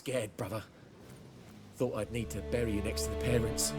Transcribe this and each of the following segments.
scared, brother. Thought I'd need to bury you next to the parents.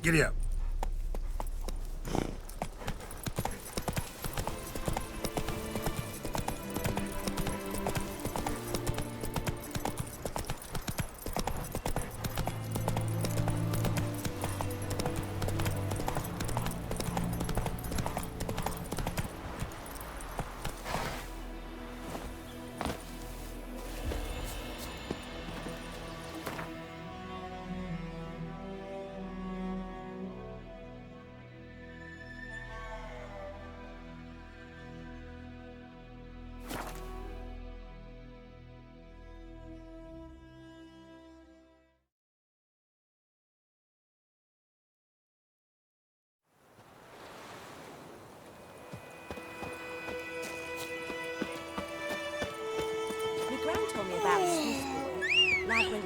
Giddy up.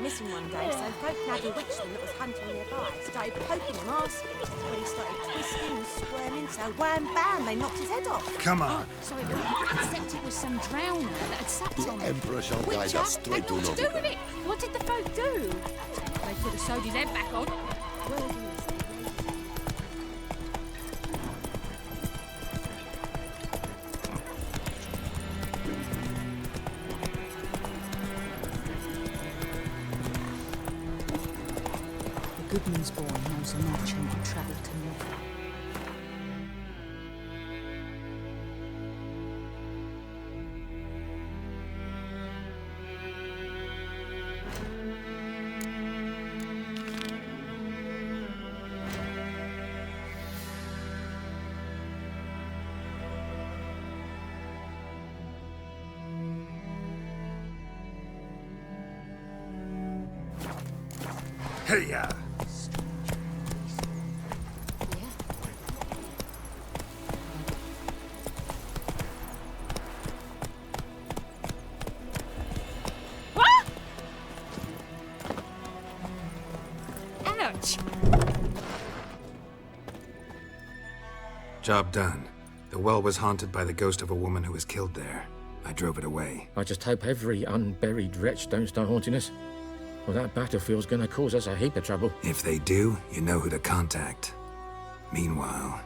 Missing one day, so folk nagged a witchman that was hunting nearby. Started poking him, asking. When he started twisting and squirming, so wham bam, they knocked his head off. Come on. Oh, sorry, except it was some drowner that had sapped on him. Emperor shall guide Witcher? us straight to Had naught to do Novigrad. with it. What did the folk do? They could have sewed his head back on. Goodman's boy knows a merchant who travelled to Norfolk. Hey, ya. Ouch! Job done. The well was haunted by the ghost of a woman who was killed there. I drove it away. I just hope every unburied wretch don't start haunting us. Well, that battlefield's gonna cause us a heap of trouble. If they do, you know who to contact. Meanwhile,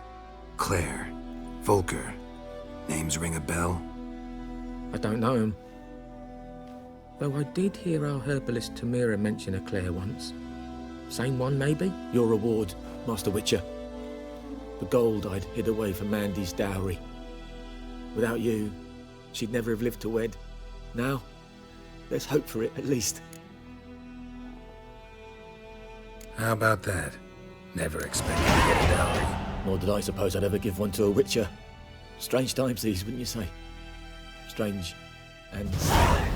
Claire, Volker, names ring a bell? I don't know him. Though I did hear our herbalist Tamira mention a Claire once. Same one, maybe? Your reward, Master Witcher. The gold I'd hid away for Mandy's dowry. Without you, she'd never have lived to wed. Now, let's hope for it, at least. How about that? Never expected to get a dowry. Nor did I suppose I'd ever give one to a Witcher. Strange times these, wouldn't you say? Strange and sad.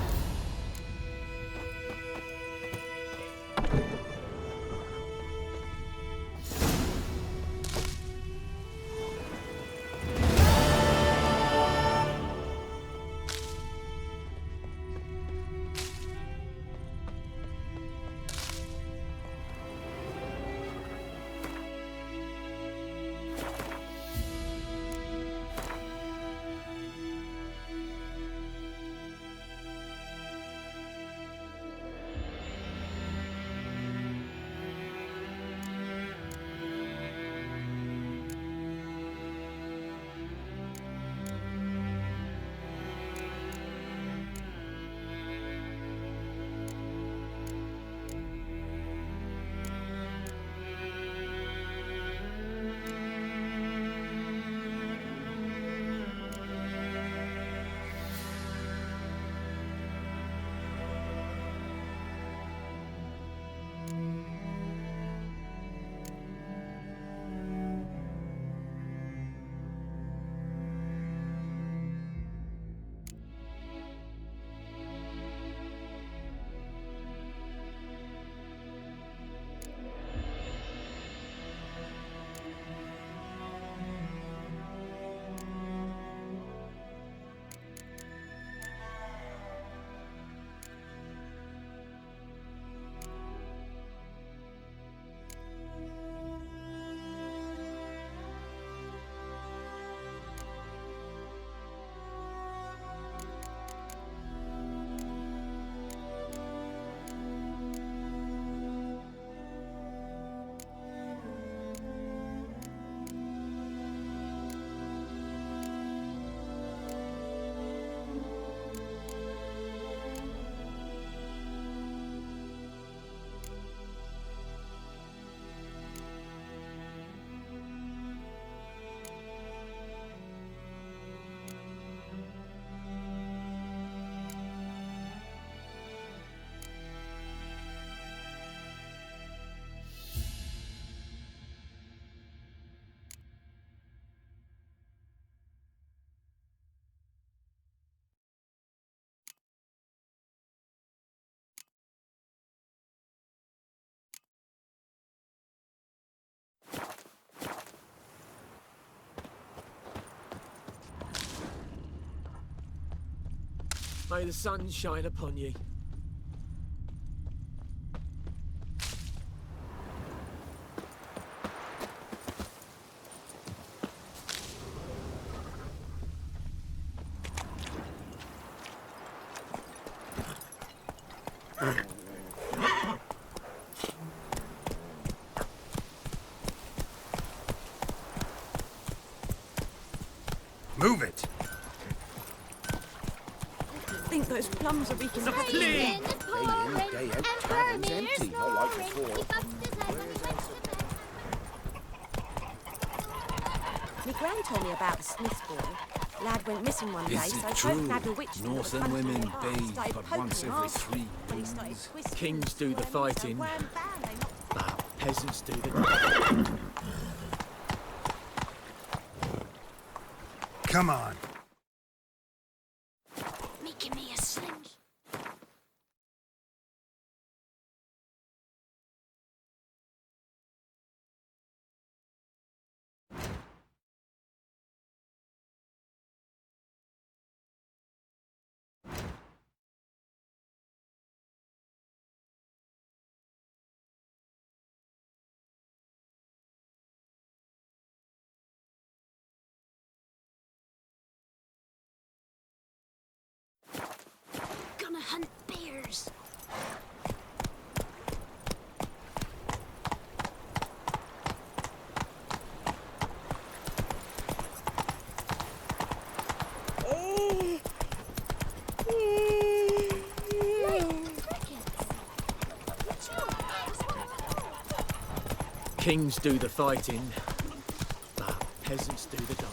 May the sun shine upon ye. Move it! I think those plums are reeking of Day in, day out, tavern's empty, not like before. My gran told me about the Smith's boy. Lad went missing one day, Is it so folk true? nabbed a witch Northern that was women hunting in the bathe bar, started but poking once him every off. 3 When he started moons. twisting Kings and do the squirming, fighting. so wham, bam, they knocked his But peasants do the... Come on. Making me a sling. Gonna hunt bears. Kings do the fighting, but peasants do the dying.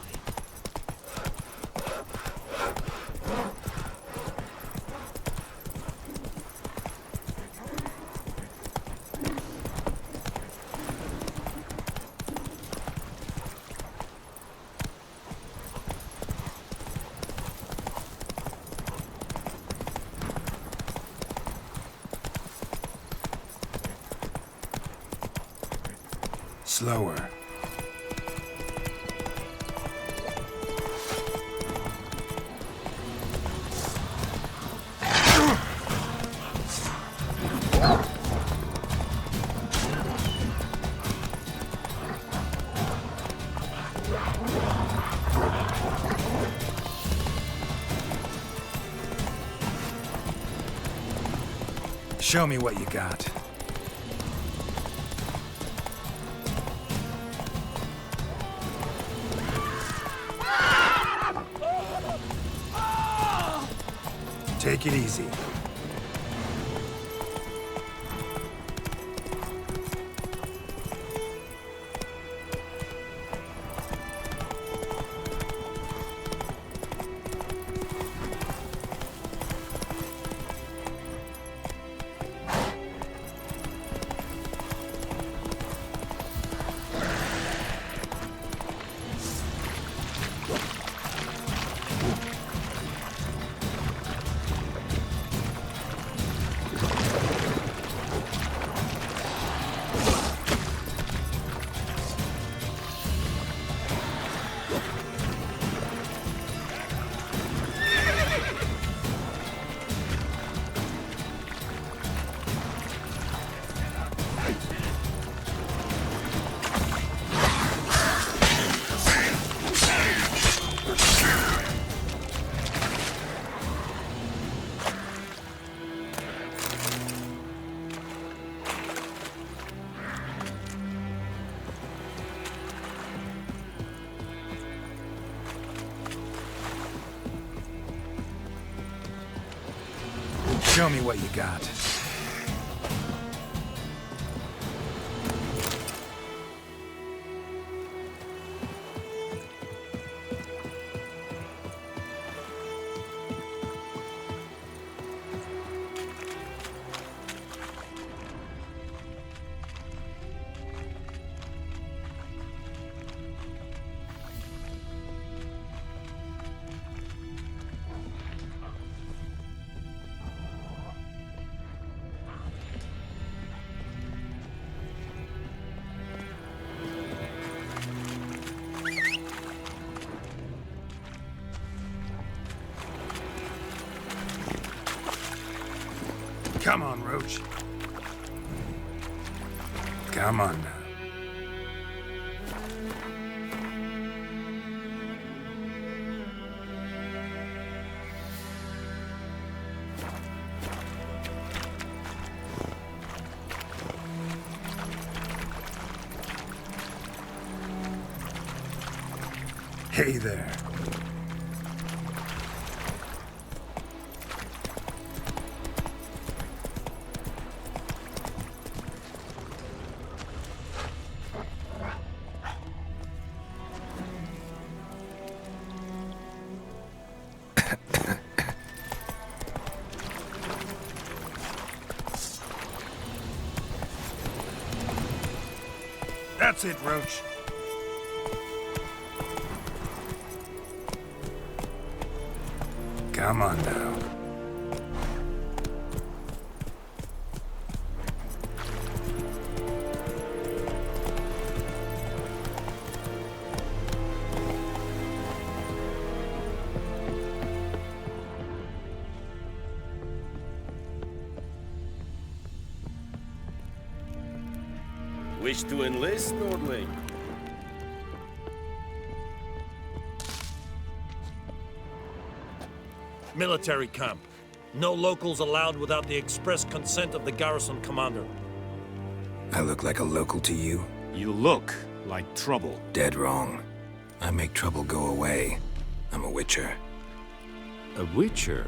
Slower. Show me what you got. Take it easy. Show me what you got. Come on, Roach. Come on now. Hey there. That's it, Roach. Come on now. Wish to enlist, Nordling? Military camp. No locals allowed without the express consent of the garrison commander. I look like a local to you? You look like trouble. Dead wrong. I make trouble go away. I'm a witcher. A witcher?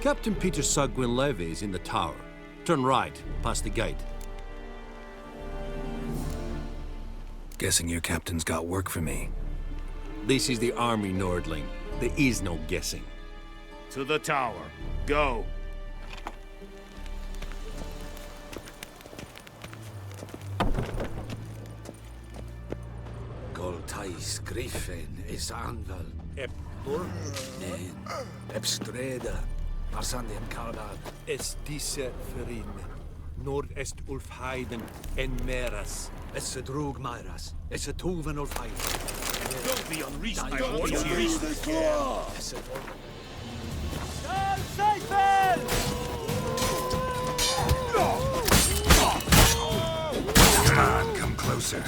Captain Peter Sagwin Levy is in the tower. Turn right, past the gate. Guessing your captain's got work for me. This is the army, Nordling. There is no guessing. To the tower. Go. Goltais Griffin is Anval. Epur Nen. Ebstreda. Marsandian Kaldad. est diese Verin. Nord est Ulfheiden en Meras. Es a drug Myras. Es a Tuvan of Heiden. Don't be unreasonable. Don't be unreasonable. Come on, come closer.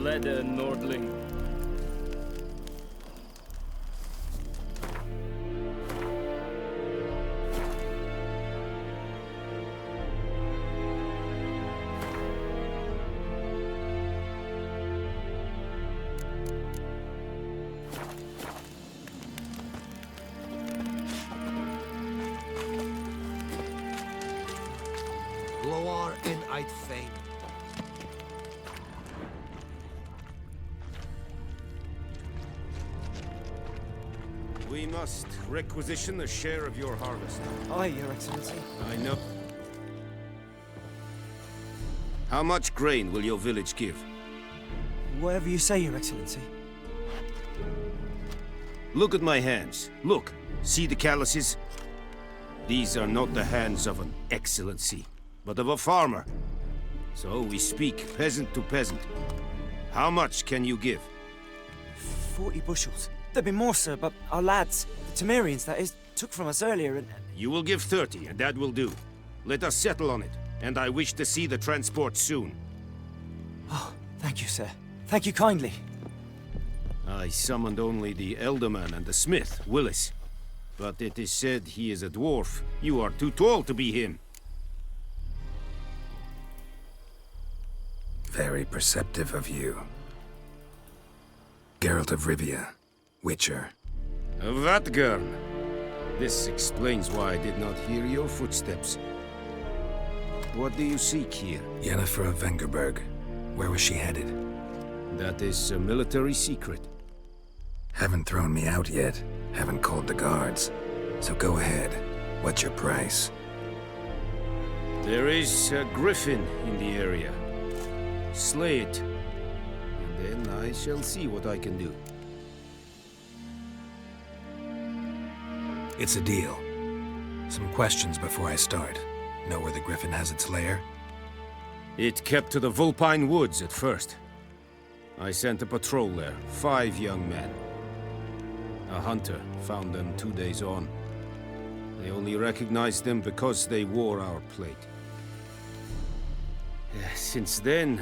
Leder, Nordling. Loar en Eid Fame. We must requisition a share of your harvest. Aye, Your Excellency. I know. How much grain will your village give? Whatever you say, Your Excellency. Look at my hands. Look. See the calluses? These are not the hands of an excellency, but of a farmer. So we speak peasant to peasant. How much can you give? 40 bushels. There'd be more, sir, but our lads, the Temerians, that is, took from us earlier and... You will give 30, and that will do. Let us settle on it, and I wish to see the transport soon. Oh, thank you, sir. Thank you kindly. I summoned only the Elderman and the smith, Willis. But it is said he is a dwarf. You are too tall to be him. Very perceptive of you. Geralt of Rivia, Witcher. Vatgern. This explains why I did not hear your footsteps. What do you seek here? Yennefer of Vengerberg. Where was she headed? That is a military secret. Haven't thrown me out yet. Haven't called the guards. So go ahead. What's your price? There is a griffin in the area. Slay it, and then I shall see what I can do. It's a deal. Some questions before I start. Know where the griffin has its lair? It kept to the Vulpine Woods at first. I sent a patrol there, 5 young men. A hunter found them 2 days on. They only recognized them because they wore our plate. Since then,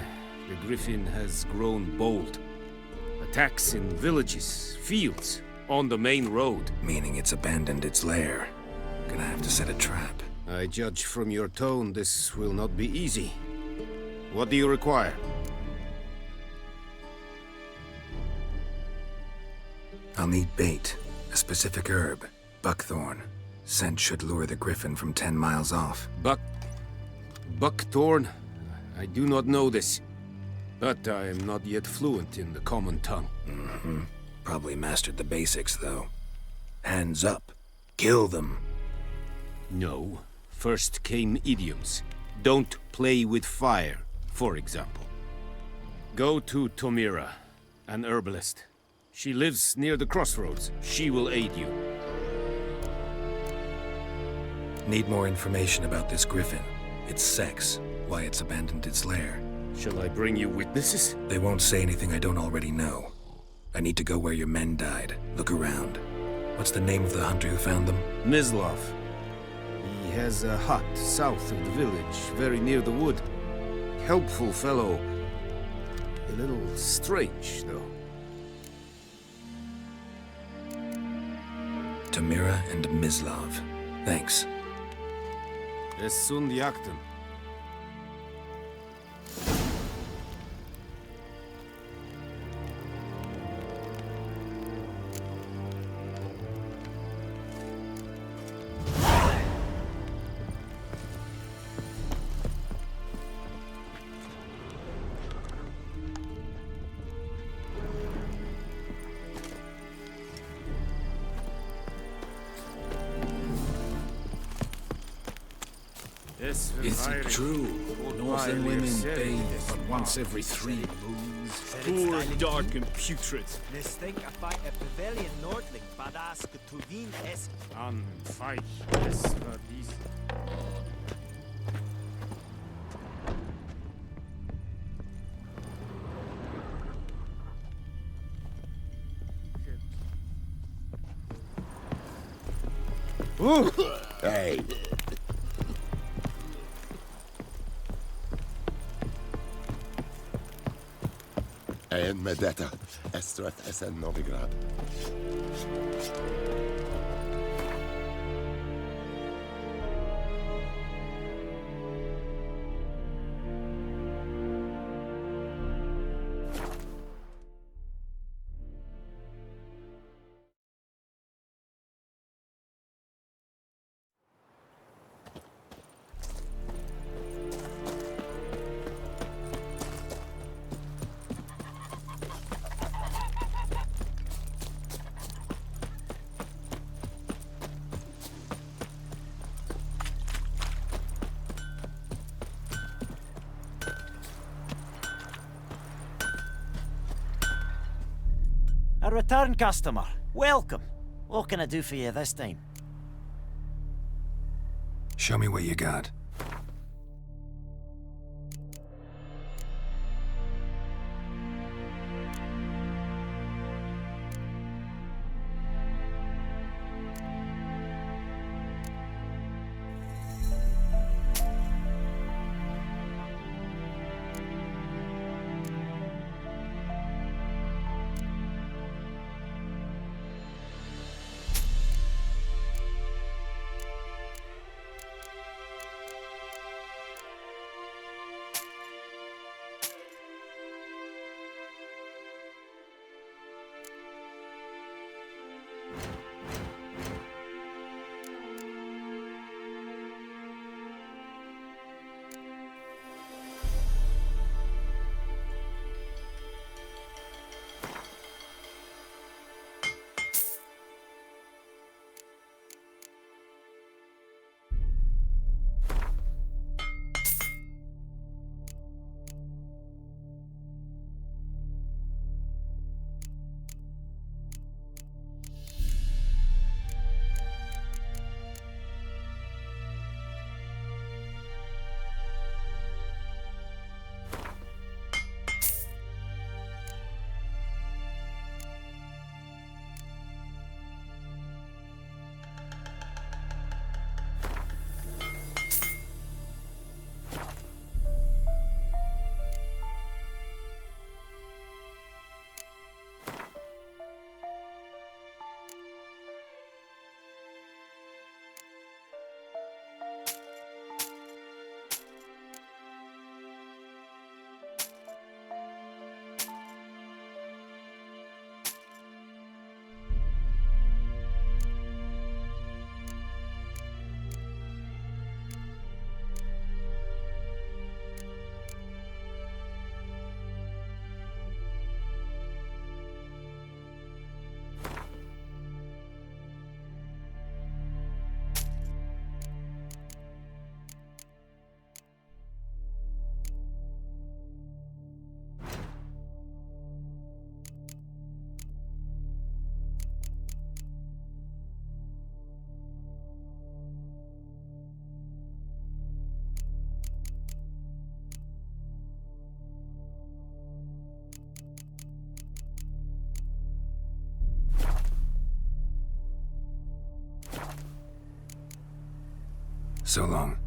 the griffin has grown bold. Attacks in villages, fields, on the main road. Meaning it's abandoned its lair. Gonna have to set a trap. I judge from your tone this will not be easy. What do you require? I'll need bait, a specific herb, buckthorn. Scent should lure the griffin from 10 miles off. Buckthorn? I do not know this, but I am not yet fluent in the common tongue. Probably mastered the basics, though. Hands up. Kill them. No. First came idioms. Don't play with fire, for example. Go to Tomira, an herbalist. She lives near the crossroads. She will aid you. Need more information about this griffin. Its sex, why it's abandoned its lair. Shall I bring you witnesses? They won't say anything I don't already know. I need to go where your men died. Look around. What's the name of the hunter who found them? Mislav. He has a hut south of the village, very near the wood. Helpful fellow. A little strange, though. Tamira and Mislav. Thanks. Es sunt jakten. Is it true? Northern women bathe but once every 3 moons. Poor, dark, and putrid. An feich, es war dies. Hey. En med detta, Estret SN Novigrad. A return customer. Welcome. What can I do for you this time? Show me what you got. So long.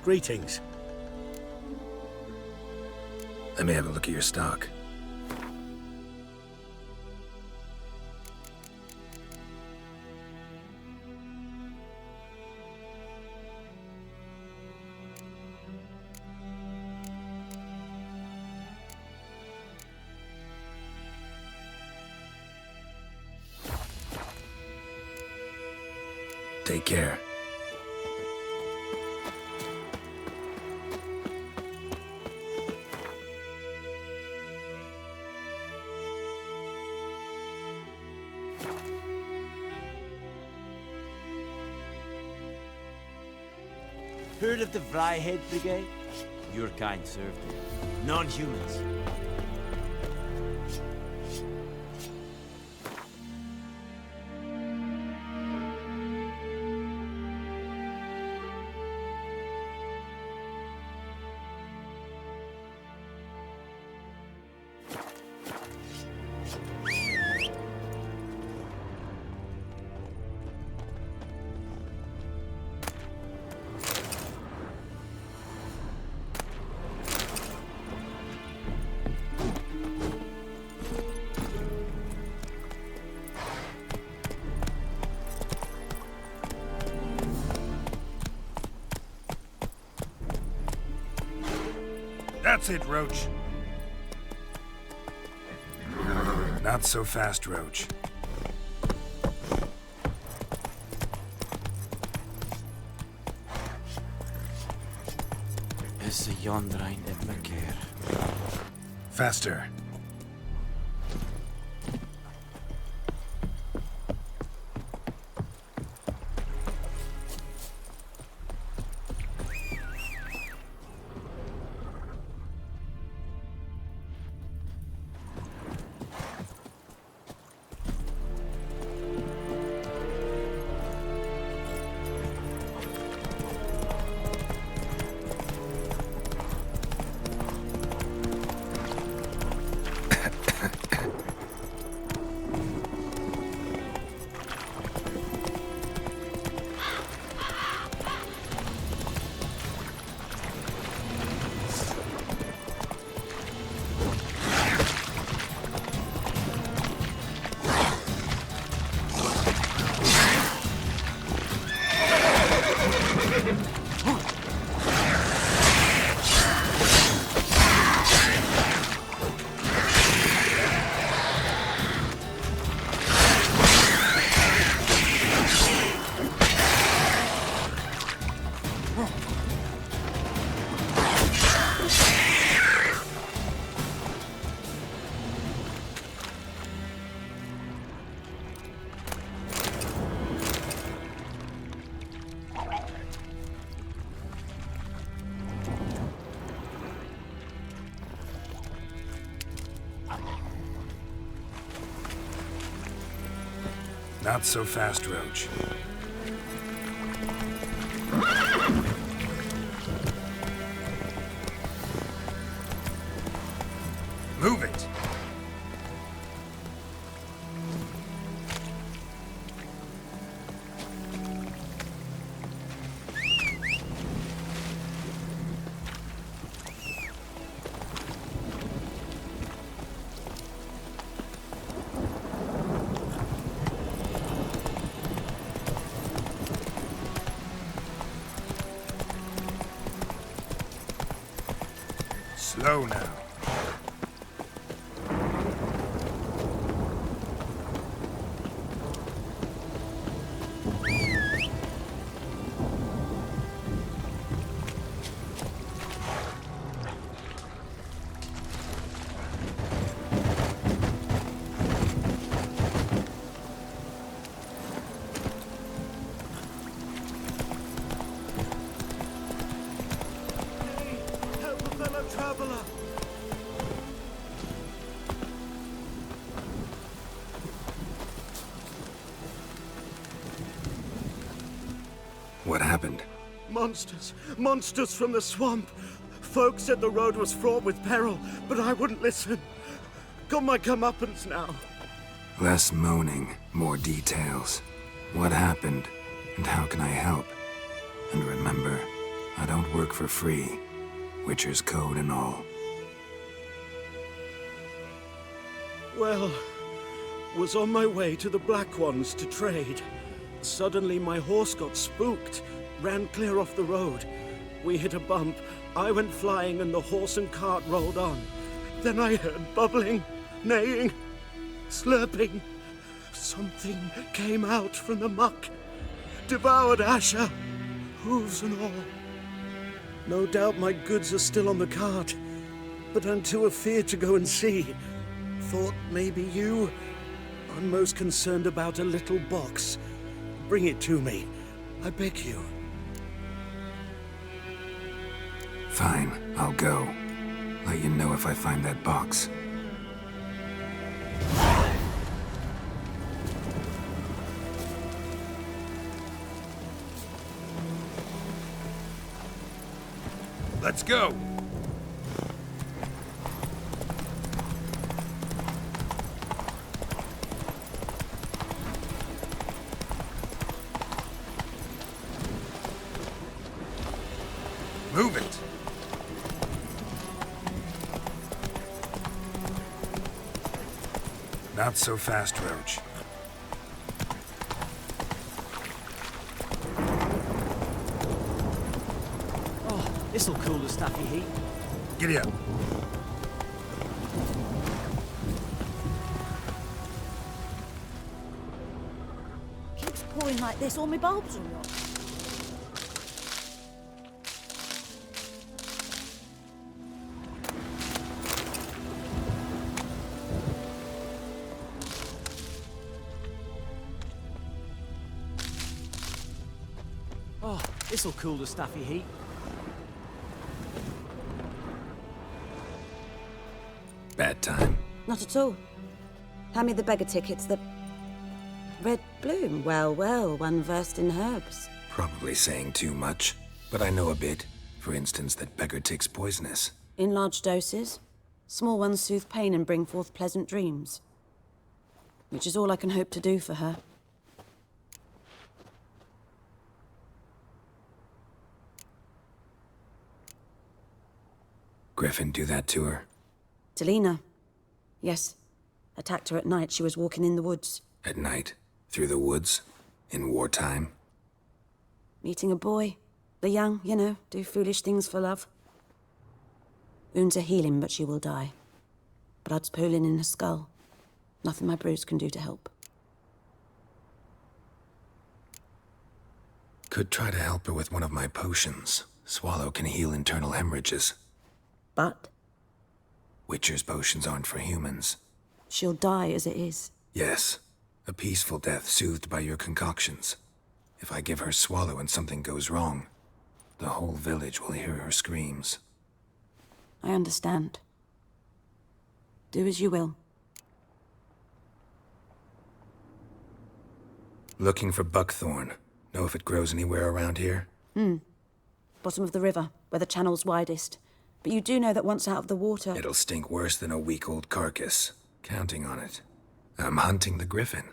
Greetings. Let me have a look at your stock. Take care. Heard of the Vryhead Brigade? Your kind served you. Non-humans. That's it, Roach. Not so fast, Roach. Is the Yondrain Edmacare? Faster. Not so fast, Roach. Slow now. What happened? Monsters! Monsters from the swamp! Folks said the road was fraught with peril, but I wouldn't listen. Got my comeuppance now. Less moaning, more details. What happened, and how can I help? And remember, I don't work for free. Witcher's code and all. Well, was on my way to the Black Ones to trade. Suddenly my horse got spooked, ran clear off the road. We hit a bump, I went flying and the horse and cart rolled on. Then I heard bubbling, neighing, slurping. Something came out from the muck, devoured Asher, hooves and all. No doubt my goods are still on the cart, but I'm too afeard to go and see. Thought maybe you. I'm most concerned about a little box. Bring it to me, I beg you. Fine, I'll go. Let you know if I find that box. Let's go! Move it! Not so fast, Roach. Oh, this'll cool the stuffy heat. Giddy up. Keeps pouring like this, all my bulbs will rot. Oh, this'll cool the stuffy heat. Bad time. Not at all. Hand me the beggar tickets, the red bloom. Well, well, one versed in herbs. Probably saying too much, but I know a bit. For instance, that beggar tick's poisonous. In large doses. Small ones soothe pain and bring forth pleasant dreams. Which is all I can hope to do for her. Griffin do that to her? Delina. Yes. Attacked her at night. She was walking in the woods. At night? Through the woods? In wartime? Meeting a boy. The young, you know, do foolish things for love. Wounds are healing, but she will die. Blood's pooling in her skull. Nothing my brews can do to help. Could try to help her with one of my potions. Swallow can heal internal hemorrhages. But? Witcher's potions aren't for humans. She'll die as it is. Yes. A peaceful death soothed by your concoctions. If I give her Swallow and something goes wrong, the whole village will hear her screams. I understand. Do as you will. Looking for buckthorn. Know if it grows anywhere around here? Bottom of the river, where the channel's widest. But you do know that once out of the water... It'll stink worse than a week-old carcass. Counting on it. I'm hunting the griffin.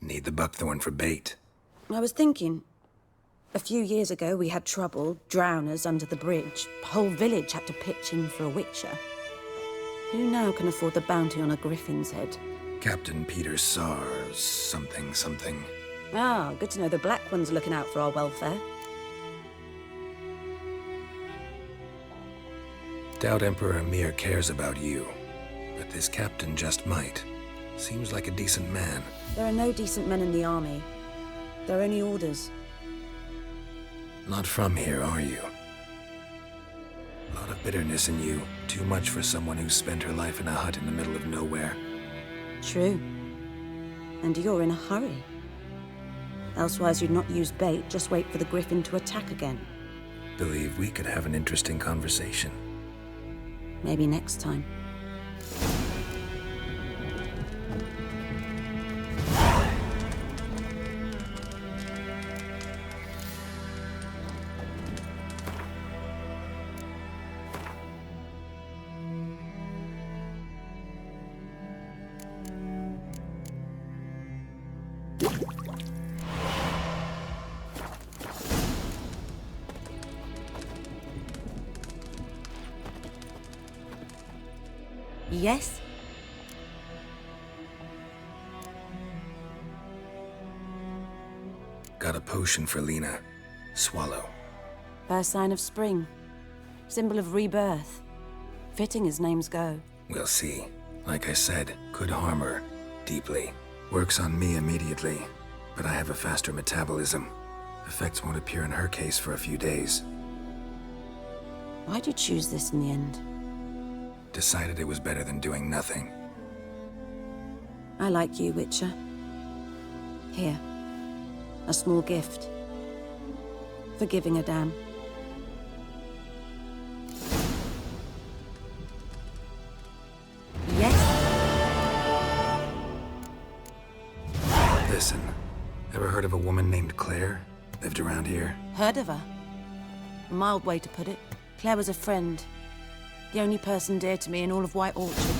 Need the buckthorn for bait. I was thinking... A few years ago, we had trouble, drowners under the bridge. The whole village had to pitch in for a witcher. Who now can afford the bounty on a griffin's head? Captain Peter Sars, something. Ah, good to know the Black One's looking out for our welfare. Doubt Emperor Emir cares about you, but this captain just might. Seems like a decent man. There are no decent men in the army. There are only orders. Not from here, are you? A lot of bitterness in you. Too much for someone who spent her life in a hut in the middle of nowhere. True. And you're in a hurry. Elsewise you'd not use bait, just wait for the griffin to attack again. Believe we could have an interesting conversation. Maybe next time. Yes? Got a potion for Lena. Swallow. First sign of spring. Symbol of rebirth. Fitting as names go. We'll see. Like I said, could harm her. Deeply. Works on me immediately, but I have a faster metabolism. Effects won't appear in her case for a few days. Why'd you choose this in the end? Decided it was better than doing nothing. I like you, Witcher. Here. A small gift. For giving a damn. Yes? Listen, ever heard of a woman named Claire? Lived around here? Heard of her? A mild way to put it. Claire was a friend. The only person dear to me in all of White Orchard.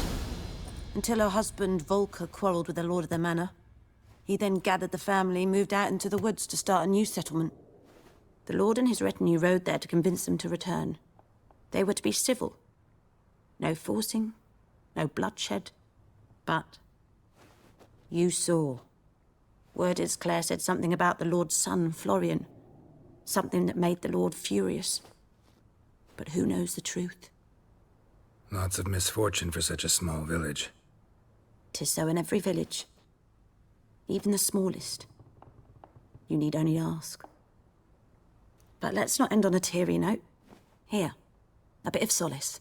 Until her husband, Volker, quarreled with the lord of the manor. He then gathered the family, moved out into the woods to start a new settlement. The lord and his retinue rode there to convince them to return. They were to be civil. No forcing, no bloodshed. But you saw. Word is Claire said something about the lord's son, Florian. Something that made the lord furious. But who knows the truth? Lots of misfortune for such a small village. 'Tis so in every village. Even the smallest. You need only ask. But let's not end on a teary note. Here, a bit of solace.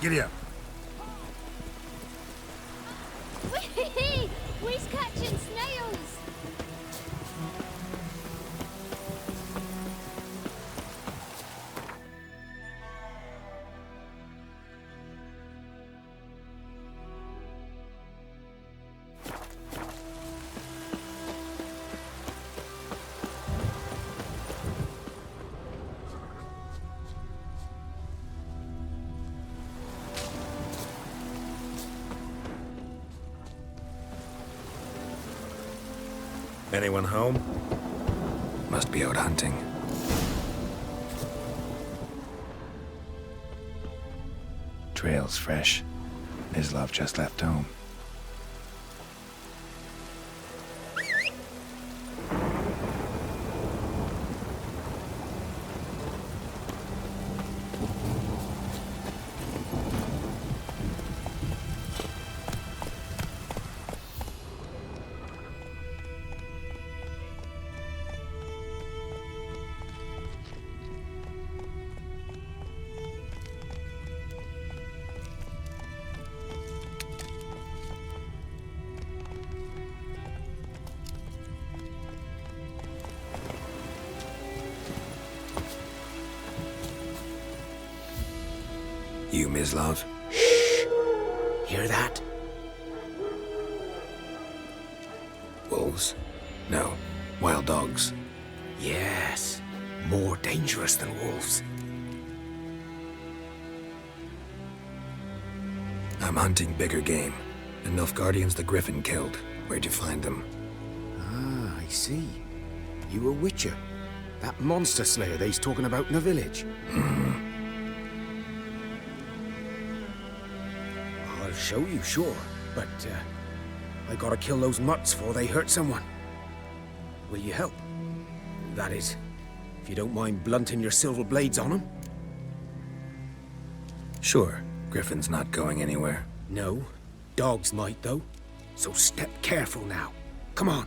Giddy up. Whee! We's catching snails! Anyone home? Must be out hunting. Trail's fresh. Islov just left home. You, Mislav? Hear that? Wolves? No. Wild dogs. Yes. More dangerous than wolves. I'm hunting bigger game. The Nilfgaardians the Griffin killed. Where'd you find them? Ah, I see. You a witcher. That monster slayer they's talking about in the village. I'll show you, sure. But, I gotta kill those mutts before they hurt someone. Will you help? That is, if you don't mind blunting your silver blades on them. Sure. Griffin's not going anywhere. No. Dogs might, though. So step careful now. Come on.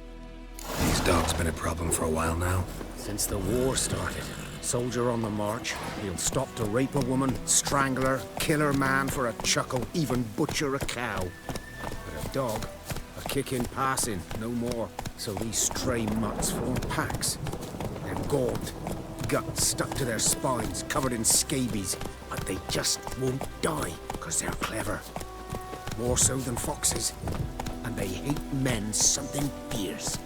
These dogs been a problem for a while now. Since the war started. Soldier on the march. He'll stop to rape a woman, strangle her, kill her man for a chuckle, even butcher a cow. But a dog, a kick in passing, no more. So these stray mutts form packs. They're gaunt, guts stuck to their spines, covered in scabies. But they just won't die, because they're clever. More so than foxes. And they hate men something fierce.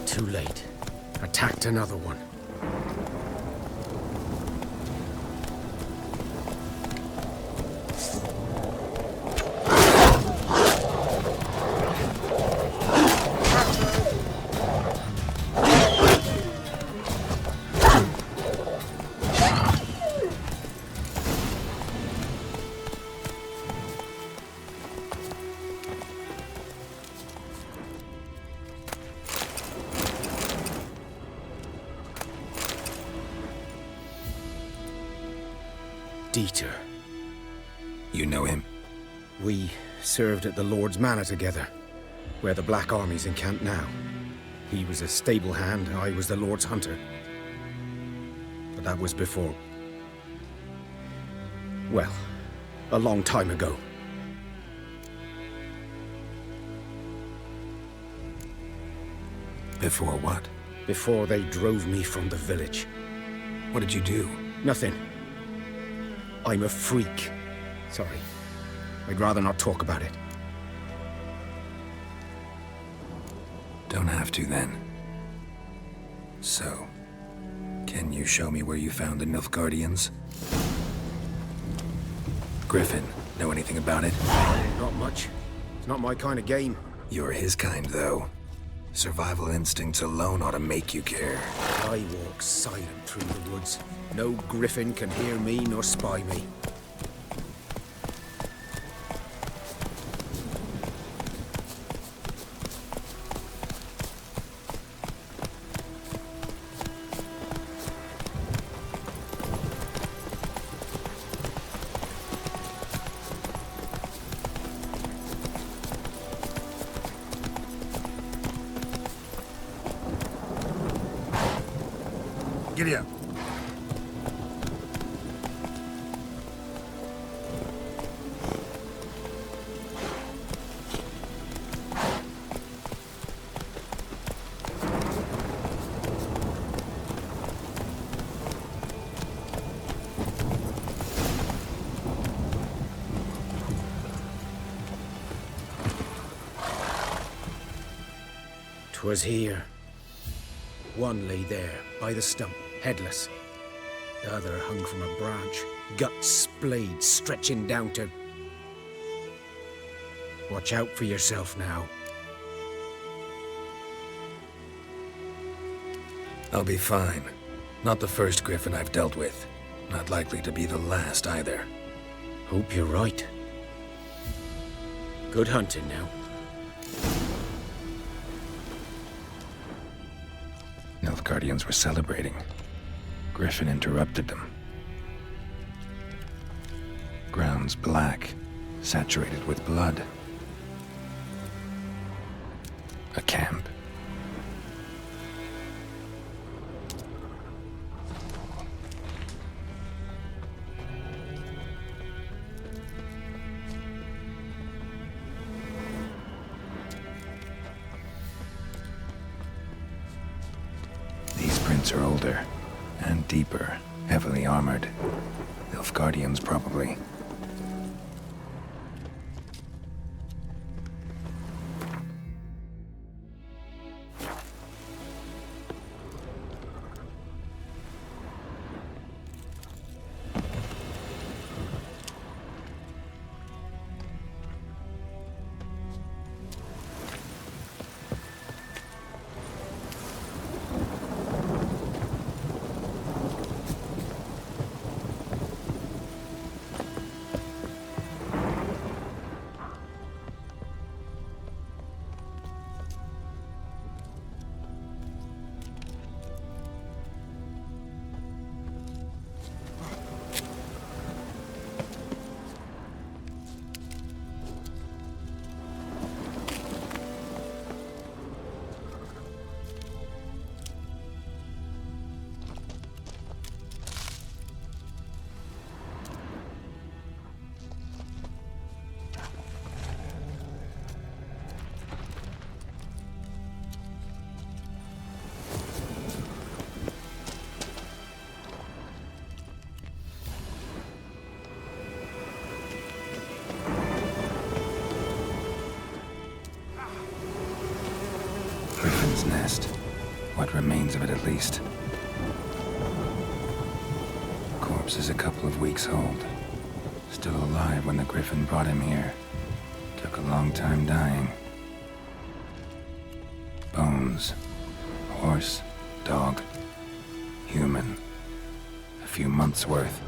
Too late. Attacked another one. Dieter. You know him? We served at the Lord's Manor together, where the Black Army's encamped now. He was a stable hand, I was the Lord's hunter. But that was before... well, a long time ago. Before what? Before they drove me from the village. What did you do? Nothing. I'm a freak. Sorry. I'd rather not talk about it. Don't have to, then. So, can you show me where you found the Nilfgaardians? Griffin, know anything about it? Not much. It's not my kind of game. You're his kind, though. Survival instincts alone ought to make you care. I walk silent through the woods. No griffin can hear me nor spy me. Giddy up. "'Twas here. One lay there, by the stump, headless. The other hung from a branch, guts splayed, stretching down to... Watch out for yourself now." I'll be fine. Not the first griffin I've dealt with. Not likely to be the last, either. Hope you're right. Good hunting now. Nilfgaardians were celebrating. Griffin interrupted them. Ground's black, saturated with blood. A camp. These prints are older and deeper, heavily armored. They'll Nilfgaardians, probably. Griffin's nest. What remains of it, at least. Corpse is a couple of weeks old. Still alive when the Griffin brought him here. Took a long time dying. Bones. Horse. Dog. Human. A few months' worth.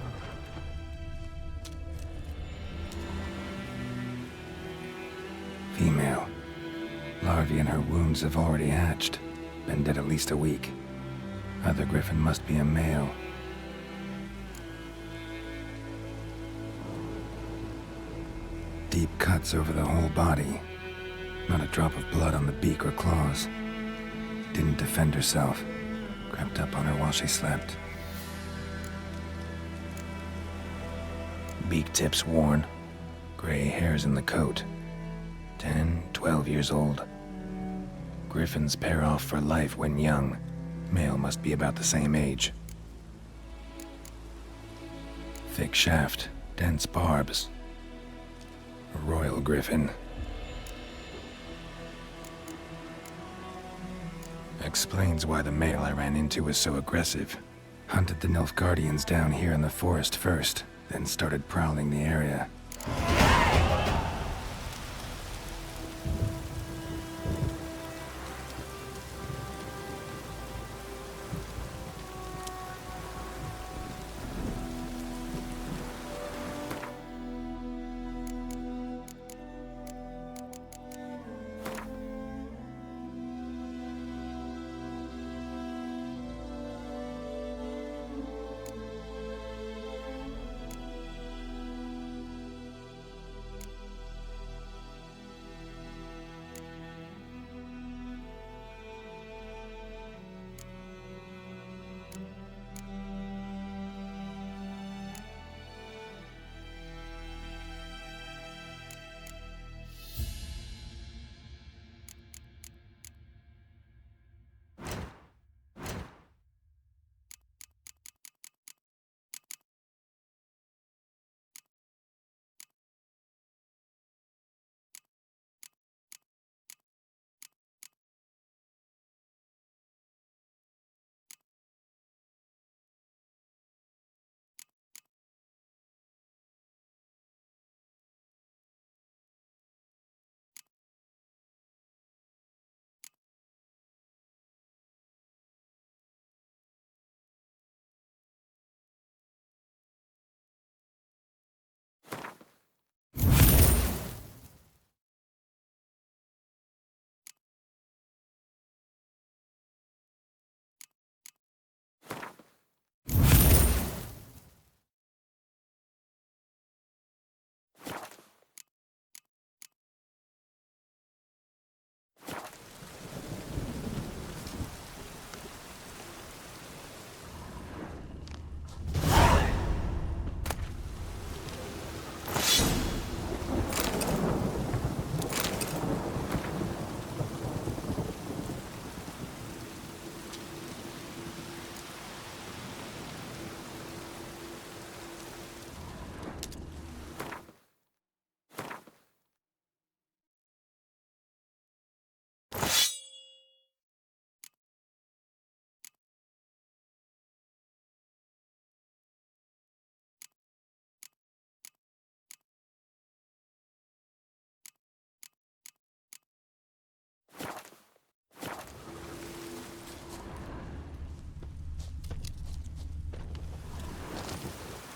Female. Larvae in her wounds have already hatched. Been dead at least a week. Other Griffin must be a male. Deep cuts over the whole body. Not a drop of blood on the beak or claws. Didn't defend herself. Crept up on her while she slept. Beak tips worn. Gray hairs in the coat. 10, 12 years old. Griffins pair off for life when young. Male must be about the same age. Thick shaft, dense barbs. A royal griffin. Explains why the male I ran into was so aggressive. Hunted the Nilfgaardians down here in the forest first, then started prowling the area.